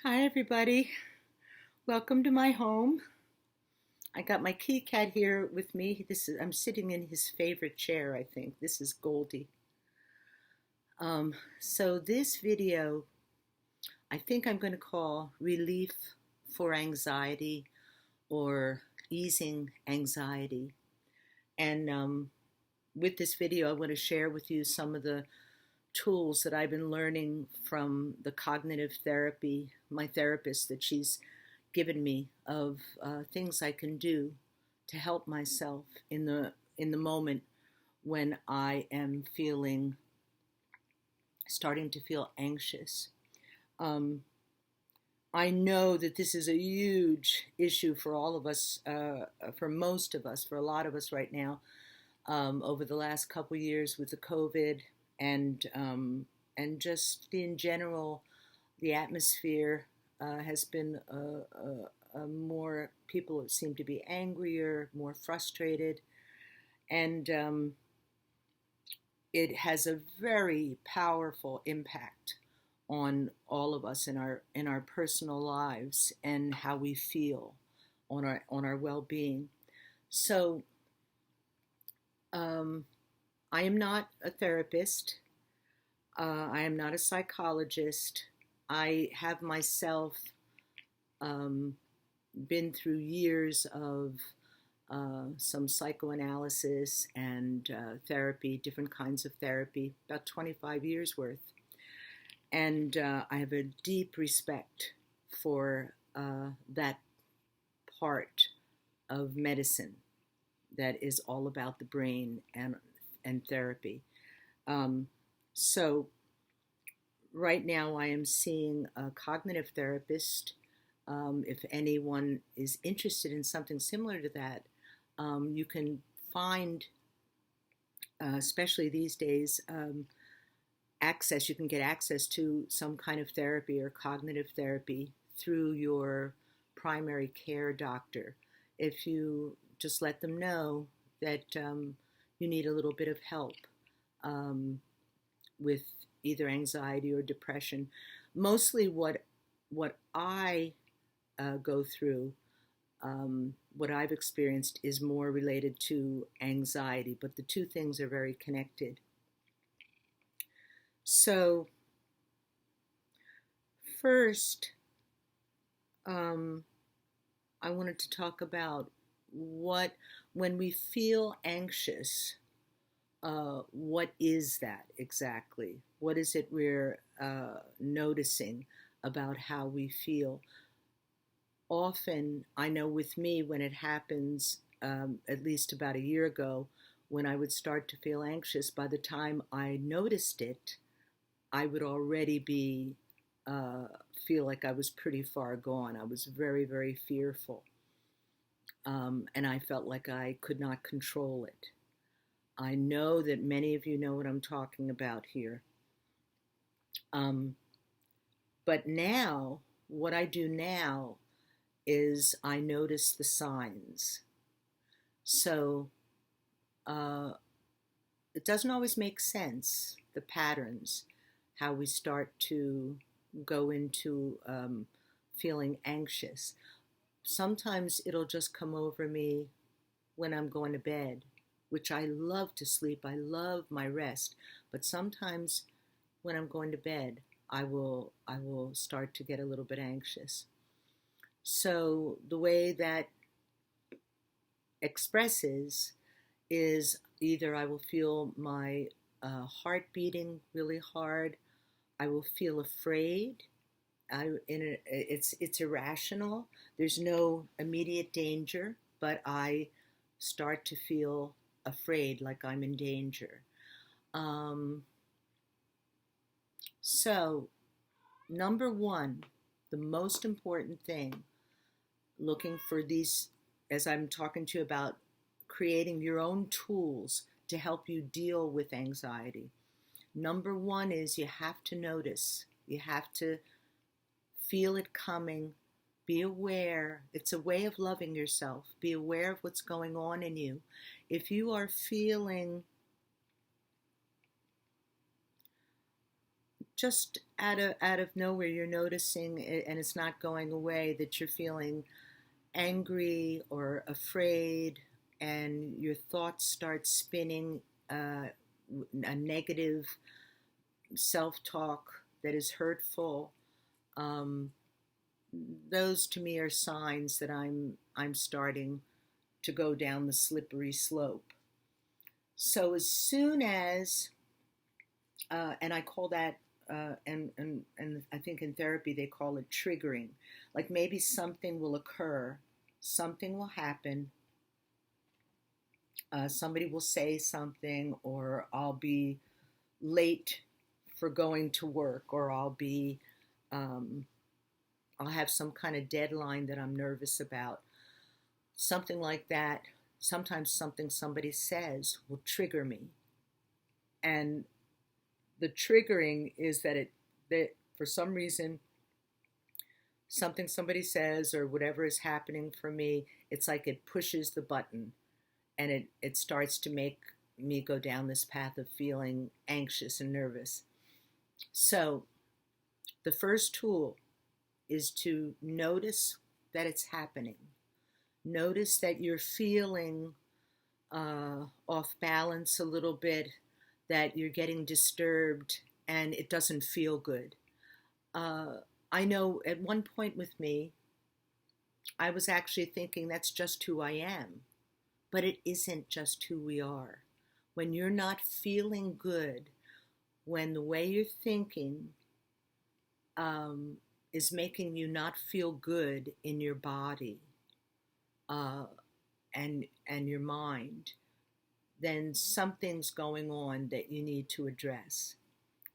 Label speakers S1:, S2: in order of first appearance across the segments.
S1: Hi, everybody. Welcome to my home. I got my kitty cat here with me. I'm sitting in his favorite chair, I think. This is Goldie. So this video, I think I'm going to call Relief for Anxiety or Easing Anxiety. And with this video, I want to share with you some of the tools that I've been learning from the cognitive therapy, my therapist that she's given me of things I can do to help myself in the moment when I am starting to feel anxious. I know that this is a huge issue for all of us, for most of us, for a lot of us right now, over the last couple years with the COVID and just in general, the atmosphere has been more people seem to be angrier, more frustrated, and it has a very powerful impact on all of us in our personal lives and how we feel on our well-being. So I am not a therapist. I am not a psychologist. I have myself been through years of some psychoanalysis and therapy, different kinds of therapy, about 25 years worth. And I have a deep respect for that part of medicine that is all about the brain and therapy. So right now I am seeing a cognitive therapist. If anyone is interested in something similar to that, you can find, especially these days, access. You can get access to some kind of therapy or cognitive therapy through your primary care doctor. If you just let them know that you need a little bit of help with either anxiety or depression. Mostly what I go through, what I've experienced is more related to anxiety, but the two things are very connected. So first, I wanted to talk about when we feel anxious, what is that exactly? What is it we're noticing about how we feel? Often, I know with me, when it happens, at least about a year ago, when I would start to feel anxious, by the time I noticed it, I would already feel like I was pretty far gone. I was very, very fearful. And I felt like I could not control it. I know that many of you know what I'm talking about here. But now, what I do now is I notice the signs. So it doesn't always make sense, the patterns, how we start to go into feeling anxious. Sometimes it'll just come over me when I'm going to bed, which I love to sleep. I love my rest. But sometimes when I'm going to bed, I will start to get a little bit anxious. So the way that expresses is either I will feel my heart beating really hard. I will feel afraid. It's irrational. There's no immediate danger, but I start to feel afraid, like I'm in danger. So, number one, the most important thing, looking for these, as I'm talking to you about creating your own tools to help you deal with anxiety. Number one is you have to notice. You have to feel it coming. Be aware. It's a way of loving yourself. Be aware of what's going on in you. If you are feeling just out of nowhere, you're noticing it, and it's not going away, that you're feeling angry or afraid, and your thoughts start spinning, a negative self-talk that is hurtful. Um, those to me are signs that I'm starting to go down the slippery slope. So as soon as and I call that and I think in therapy they call it triggering. Like maybe something will occur, something will happen, somebody will say something, or I'll be late for going to work, or um, I'll have some kind of deadline that I'm nervous about. Something like that. Sometimes something somebody says will trigger me, and the triggering is that for some reason something somebody says or whatever is happening for me, it's like it pushes the button, and it starts to make me go down this path of feeling anxious and nervous. So the first tool is to notice that it's happening. Notice that you're feeling off balance a little bit, that you're getting disturbed, and it doesn't feel good. Uh, I know at one point with me, I was actually thinking that's just who I am, but it isn't just who we are. When you're not feeling good, when the way you're thinking um, is making you not feel good in your body uh, and your mind, then something's going on that you need to address.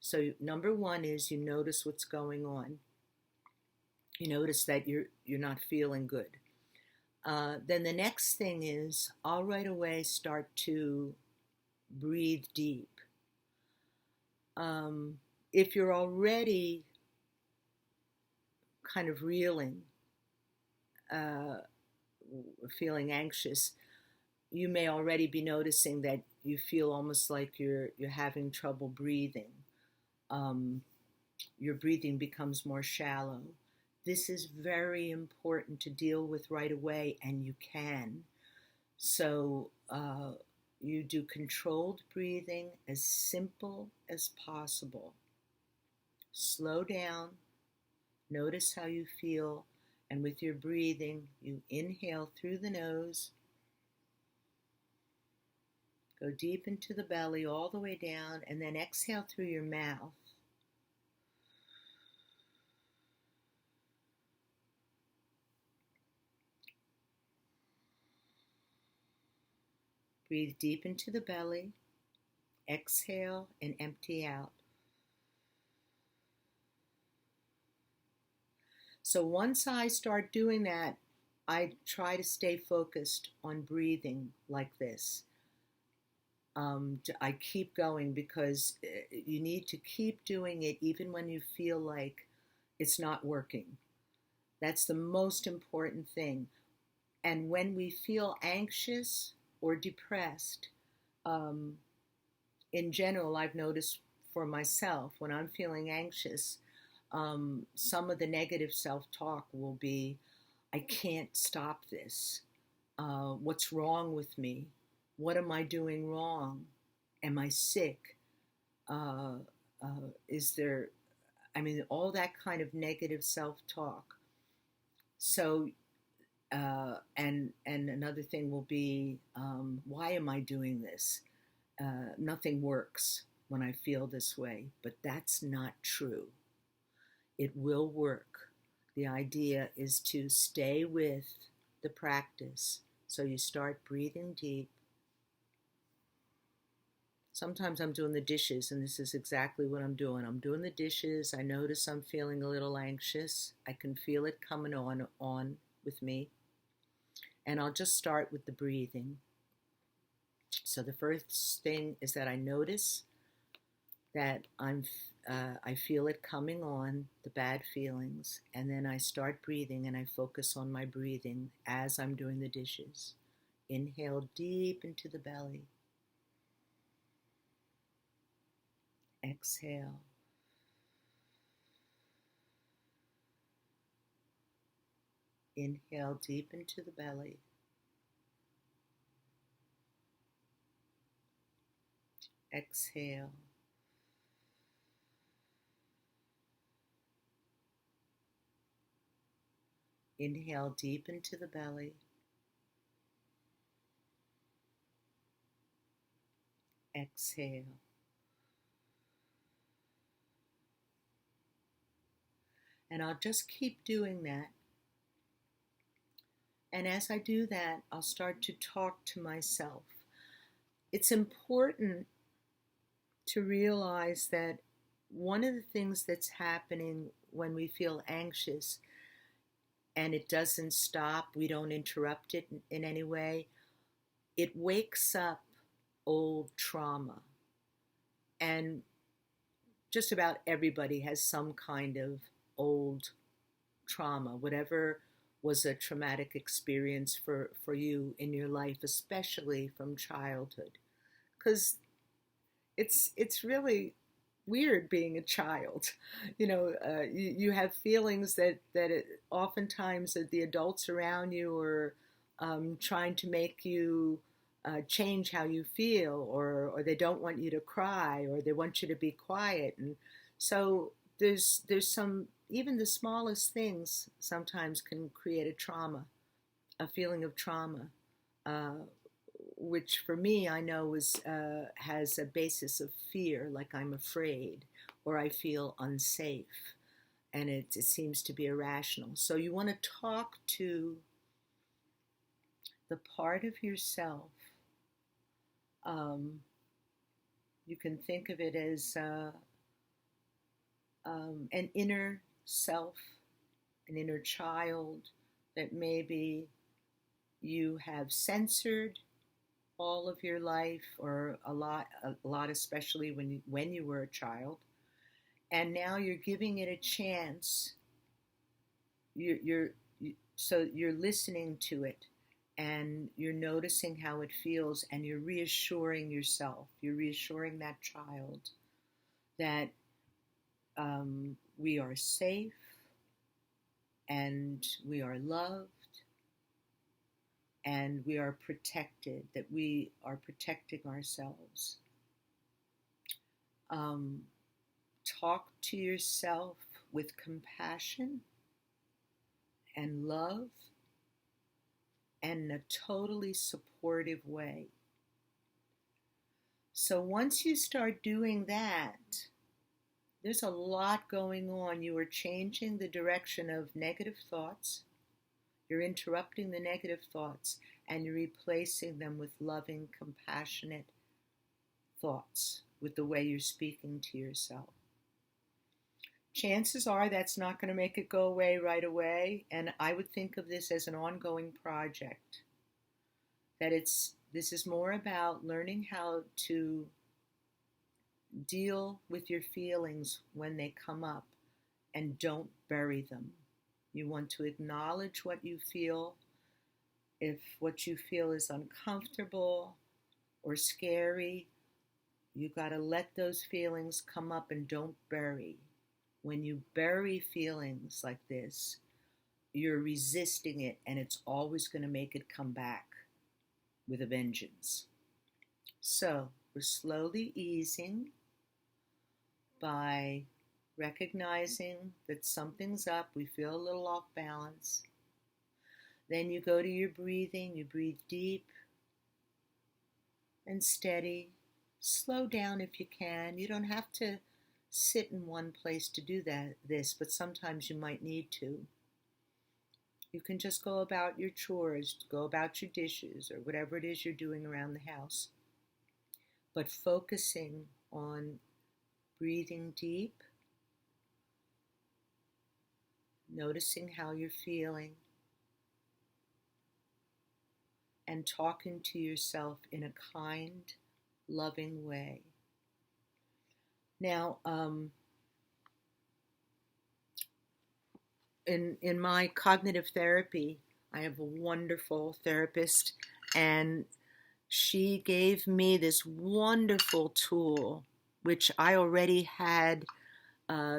S1: So number one is you notice what's going on. You notice that you're not feeling good. Then the next thing is I'll right away start to breathe deep. Um, if you're already kind of reeling, uh, feeling anxious, you may already be noticing that you feel almost like you're having trouble breathing. Um, your breathing becomes more shallow. This is very important to deal with right away, and you can. So you do controlled breathing, as simple as possible. Slow down, notice how you feel, and with your breathing, you inhale through the nose, go deep into the belly all the way down, and then exhale through your mouth. Breathe deep into the belly, exhale, and empty out. So once I start doing that, I try to stay focused on breathing like this. I keep going because you need to keep doing it even when you feel like it's not working. That's the most important thing. And when we feel anxious or depressed, um, in general, I've noticed for myself, when I'm feeling anxious, some of the negative self-talk will be, I can't stop this. What's wrong with me? What am I doing wrong? Am I sick? Uh, is there, I mean, all that kind of negative self-talk. So, and another thing will be, why am I doing this? Nothing works when I feel this way, but that's not true. It will work. The idea is to stay with the practice. So you start breathing deep. Sometimes I'm doing the dishes, and this is exactly what I'm doing. I'm doing the dishes. I notice I'm feeling a little anxious. I can feel it coming on with me. And I'll just start with the breathing. So the first thing is that I notice that I feel it coming on, the bad feelings, and then I start breathing, and I focus on my breathing as I'm doing the dishes. Inhale deep into the belly. Exhale. Inhale deep into the belly. Exhale. Inhale deep into the belly. Exhale. And I'll just keep doing that. And as I do that, I'll start to talk to myself. It's important to realize that one of the things that's happening when we feel anxious and it doesn't stop, we don't interrupt it in any way, it wakes up old trauma. And just about everybody has some kind of old trauma, whatever was a traumatic experience for you in your life, especially from childhood. Because it's really weird being a child. You have feelings that oftentimes the adults around you are trying to make you change how you feel, or they don't want you to cry, or they want you to be quiet. And so there's some, even the smallest things sometimes can create a trauma, a feeling of trauma, uh, which for me I know has a basis of fear, like I'm afraid or I feel unsafe, and it seems to be irrational. So you want to talk to the part of yourself. You can think of it as an inner self, an inner child that maybe you have censored all of your life, or a lot, especially when you were a child, and now you're giving it a chance. So you're listening to it, and you're noticing how it feels, and you're reassuring yourself. You're reassuring that child that we are safe, and we are loved, and we are protected, that we are protecting ourselves. Talk to yourself with compassion and love and in a totally supportive way. So once you start doing that, there's a lot going on. You are changing the direction of negative thoughts. You're interrupting the negative thoughts, and you're replacing them with loving, compassionate thoughts, with the way you're speaking to yourself. Chances are that's not going to make it go away right away, and I would think of this as an ongoing project. This is more about learning how to deal with your feelings when they come up, and don't bury them. You want to acknowledge what you feel. If what you feel is uncomfortable or scary, you got to let those feelings come up and don't bury. When you bury feelings like this, you're resisting it, and it's always going to make it come back with a vengeance. So we're slowly easing by recognizing that something's up. We feel a little off balance. Then you go to your breathing. You breathe deep and steady. Slow down if you can. You don't have to sit in one place to do this, but sometimes you might need to. You can just go about your chores, go about your dishes, or whatever it is you're doing around the house. But focusing on breathing deep, noticing how you're feeling, and talking to yourself in a kind, loving way. Now, in my cognitive therapy, I have a wonderful therapist, and she gave me this wonderful tool, which I already had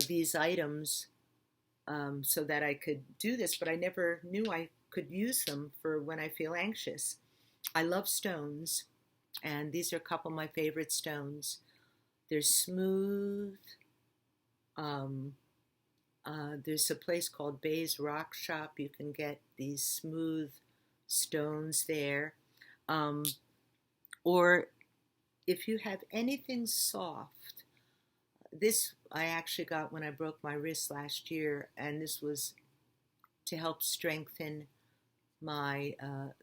S1: these items so that I could do this, but I never knew I could use them for when I feel anxious. I love stones, and these are a couple of my favorite stones. They're smooth. Um, there's a place called Bay's Rock Shop. You can get these smooth stones there. Um, or if you have anything soft, this I actually got when I broke my wrist last year, and this was to help strengthen my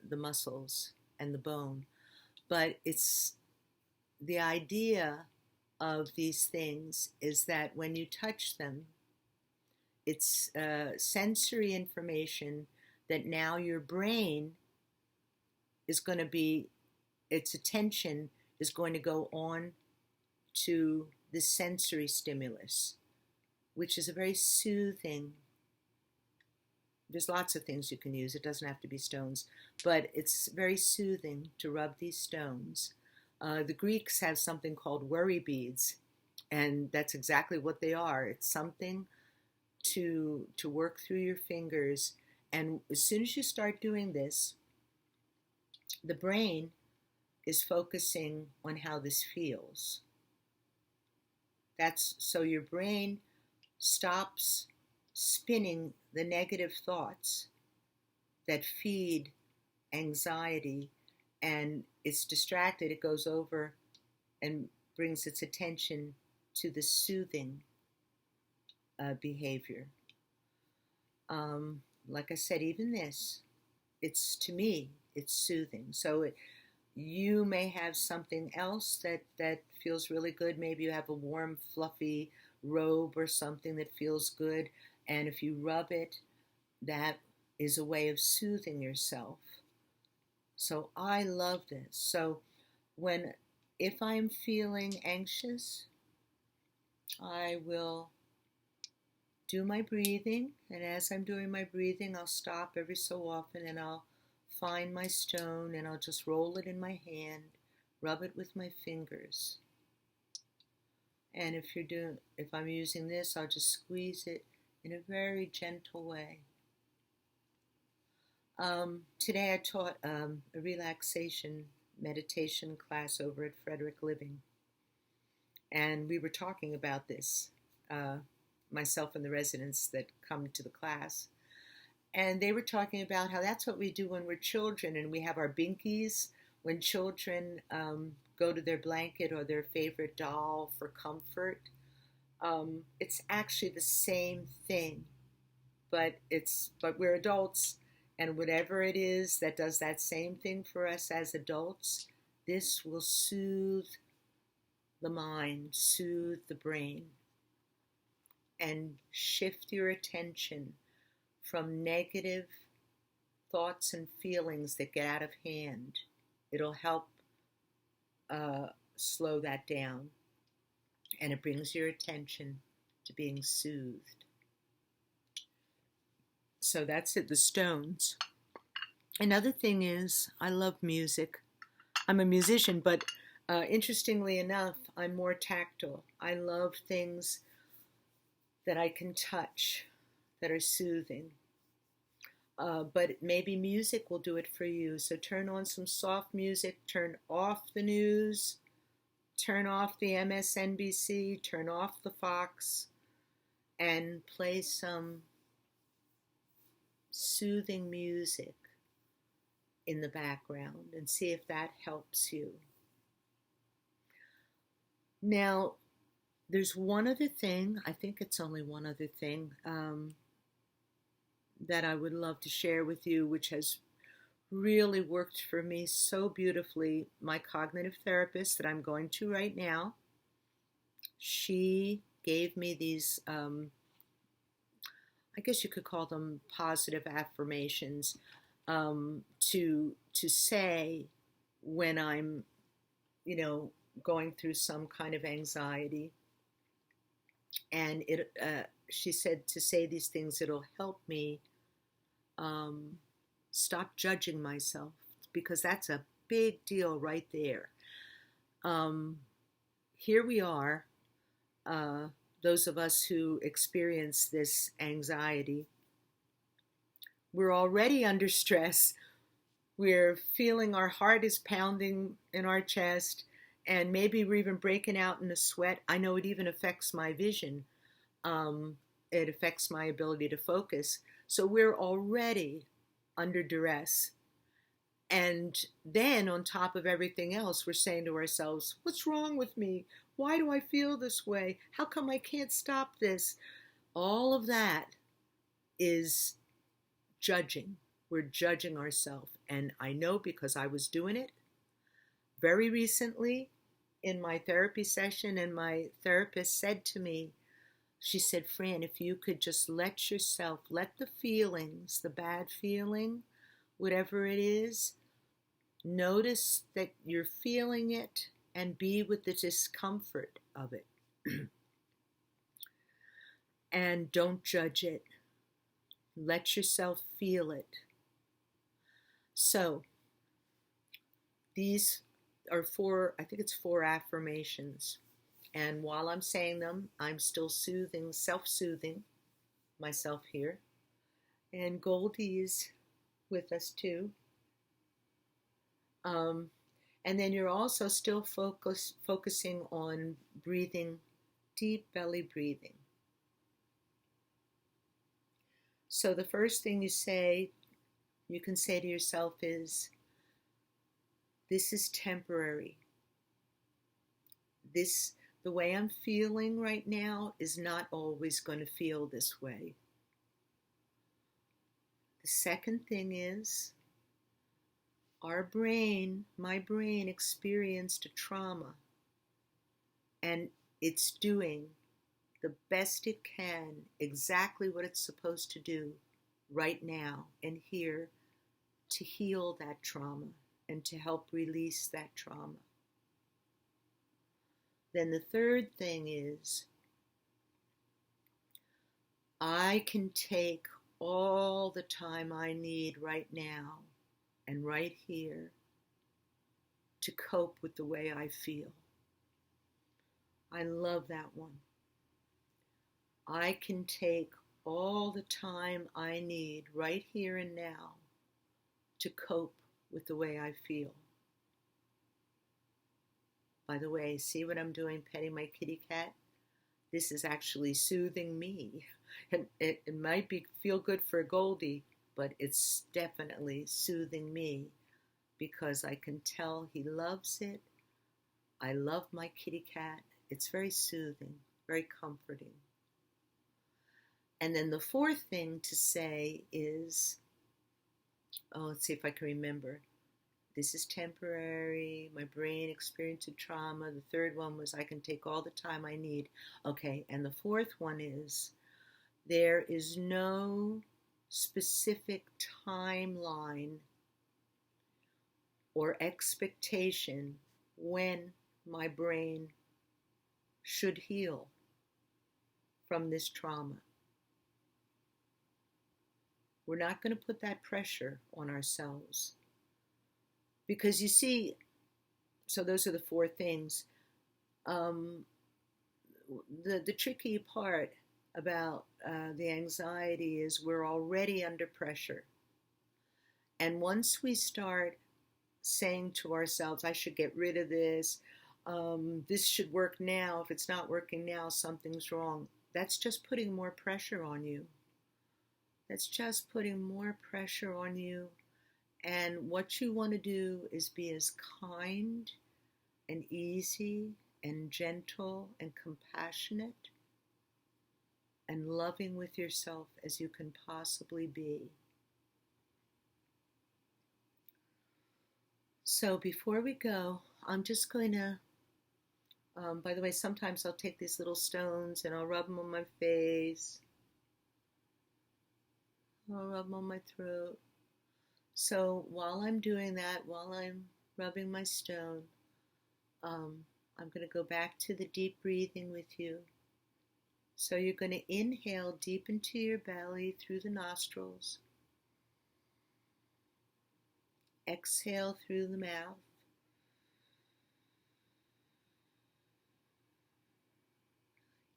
S1: the muscles and the bone. But it's the idea of these things is that when you touch them, it's sensory information that now your brain is going to be, its attention is going to go on to the sensory stimulus, which is a very soothing. There's lots of things you can use. It doesn't have to be stones, but it's very soothing to rub these stones. The Greeks have something called worry beads, and that's exactly what they are. It's something to work through your fingers, and as soon as you start doing this, the brain is focusing on how this feels. That's so your brain stops spinning the negative thoughts that feed anxiety, and it's distracted. It goes over and brings its attention to the soothing behavior. Like I said, even this, it's to me, it's soothing. So you may have something else that feels really good. Maybe you have a warm, fluffy robe or something that feels good. And if you rub it, that is a way of soothing yourself. So I love this. So if I'm feeling anxious, I will do my breathing. And as I'm doing my breathing, I'll stop every so often and I'll find my stone and I'll just roll it in my hand, rub it with my fingers. And if I'm using this, I'll just squeeze it in a very gentle way. Today I taught a relaxation meditation class over at Frederick Living. And we were talking about this, myself and the residents that come to the class. And they were talking about how that's what we do when we're children, and we have our binkies when children go to their blanket or their favorite doll for comfort. It's actually the same thing, but we're adults, and whatever it is that does that same thing for us as adults, this will soothe the mind, soothe the brain, and shift your attention from negative thoughts and feelings that get out of hand. It'll help slow that down, and it brings your attention to being soothed. So that's it, the stones. Another thing is, I love music. I'm a musician, but interestingly enough, I'm more tactile. I love things that I can touch, that are soothing. But maybe music will do it for you. So turn on some soft music, turn off the news, turn off the MSNBC, turn off the Fox, and play some soothing music in the background and see if that helps you. Now, there's one other thing, I think it's only one other thing, that I would love to share with you, which has really worked for me so beautifully. My cognitive therapist that I'm going to right now, she gave me these, I guess you could call them positive affirmations, to say when I'm, going through some kind of anxiety. And she said to say these things, it'll help me stop judging myself, because that's a big deal right there. Here we are, those of us who experience this anxiety, we're already under stress. We're feeling our heart is pounding in our chest, and maybe we're even breaking out in a sweat. I know it even affects my vision. Um, it affects my ability to focus. So we're already under duress. And then on top of everything else, we're saying to ourselves, what's wrong with me? Why do I feel this way? How come I can't stop this? All of that is judging. We're judging ourselves. And I know because I was doing it very recently in my therapy session, and my therapist said to me, she said, Fran, if you could just let yourself, let the feelings, the bad feeling, whatever it is, notice that you're feeling it and be with the discomfort of it. And don't judge it. Let yourself feel it. So, these are I think it's 4 affirmations. And while I'm saying them, I'm still soothing, self-soothing myself here. And Goldie is with us too. And then you're also still focusing on breathing, deep belly breathing. So the first thing you can say to yourself is, this is temporary. The way I'm feeling right now is not always going to feel this way. The second thing is, my brain experienced a trauma, and it's doing the best it can, exactly what it's supposed to do right now and here to heal that trauma and to help release that trauma. Then the third thing is, I can take all the time I need right now and right here to cope with the way I feel. I love that one. I can take all the time I need right here and now to cope with the way I feel. By the way, see what I'm doing petting my kitty cat? This is actually soothing me. And it might feel good for Goldie, but it's definitely soothing me because I can tell he loves it. I love my kitty cat. It's very soothing, very comforting. And then the fourth thing to say is, let's see if I can remember. This is temporary. My brain experienced a trauma. The third one was, I can take all the time I need. Okay, and the fourth one is, there is no specific timeline or expectation when my brain should heal from this trauma. We're not going to put that pressure on ourselves. Because you see, so those are the 4 things. The tricky part about the anxiety is we're already under pressure. And once we start saying to ourselves, I should get rid of this, this should work now. If it's not working now, something's wrong. That's just putting more pressure on you. That's just putting more pressure on you. And what you want to do is be as kind and easy and gentle and compassionate and loving with yourself as you can possibly be. So before we go, I'm just going to, by the way, sometimes I'll take these little stones and I'll rub them on my face. I'll rub them on my throat. So while I'm doing that, while I'm rubbing my stone, I'm going to go back to the deep breathing with you. So you're going to inhale deep into your belly through the nostrils. Exhale through the mouth.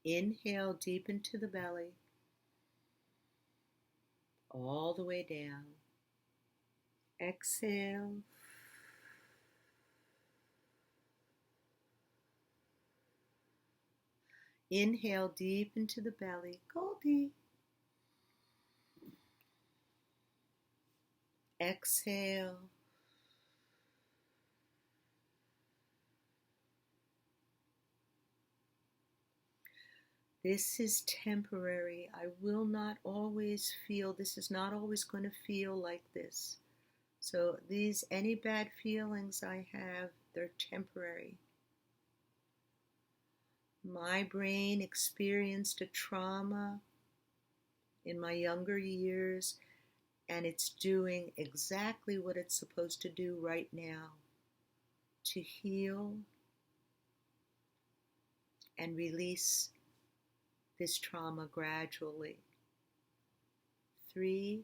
S1: Inhale deep into the belly, all the way down. Exhale. Inhale deep into the belly. Go deep. Exhale. This is temporary. I will not always feel, this is not always going to feel like this. So any bad feelings I have, they're temporary. My brain experienced a trauma in my younger years, and it's doing exactly what it's supposed to do right now, to heal and release this trauma gradually. 3,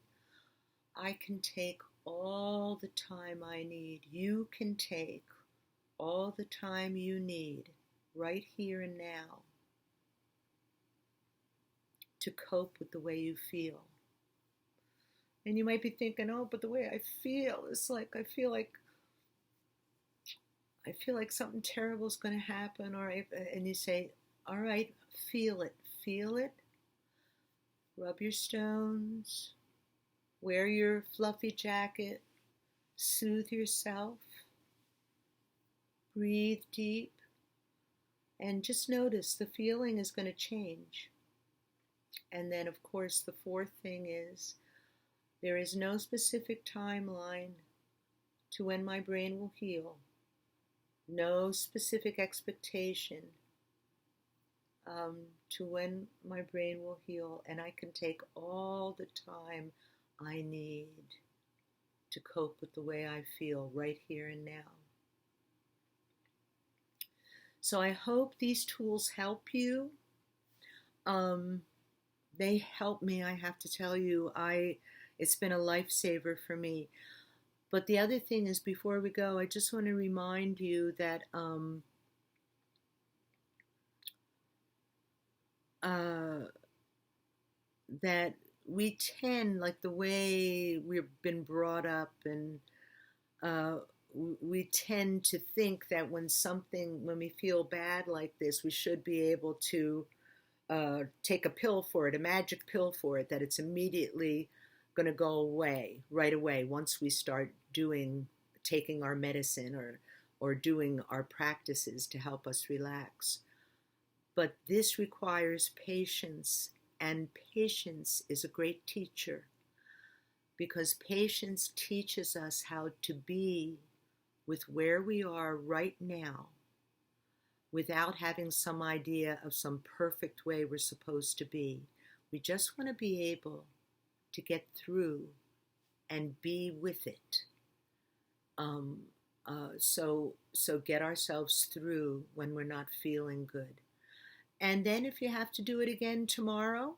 S1: I can take all the time I need. You can take all the time you need right here and now to cope with the way you feel. And you might be thinking, oh, but the way I feel is like, I feel like something terrible is going to happen. And you say, all right, feel it. Feel it. Rub your stones. Wear your fluffy jacket. Soothe yourself. Breathe deep. And just notice the feeling is going to change. And then, of course, the 4th thing is, there is no specific timeline to when my brain will heal. No specific expectation to when my brain will heal, and I can take all the time I need to cope with the way I feel right here and now. So I hope these tools help you. They help me, I have to tell you. It's been a lifesaver for me. But the other thing is, before we go, I just want to remind you that that we tend, like the way we've been brought up, and we tend to think that when we feel bad like this, we should be able to take a pill for it, a magic pill for it, that it's immediately going to go away right away once we start taking our medicine or doing our practices to help us relax. But this requires patience, and patience is a great teacher, because patience teaches us how to be with where we are right now without having some idea of some perfect way we're supposed to be. We just want to be able to get through and be with it. So get ourselves through when we're not feeling good. And then if you have to do it again tomorrow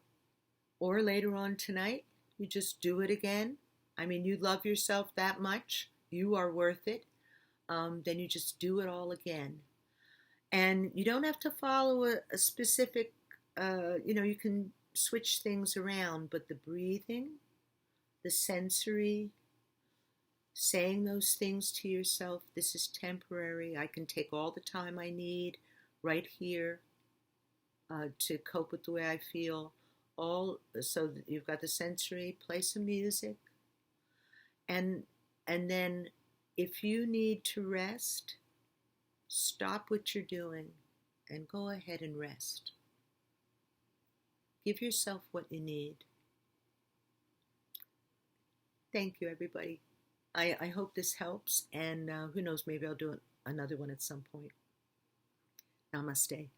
S1: or later on tonight, you just do it again. I mean, you love yourself that much. You are worth it. Then you just do it all again. And you don't have to follow a specific, you can switch things around, but the breathing, the sensory, saying those things to yourself, this is temporary, I can take all the time I need right here to cope with the way I feel. So you've got the sensory, play some music, and then if you need to rest, stop what you're doing and go ahead and rest. Give yourself what you need. Thank you, everybody. I hope this helps, and who knows, maybe I'll do another one at some point. Namaste.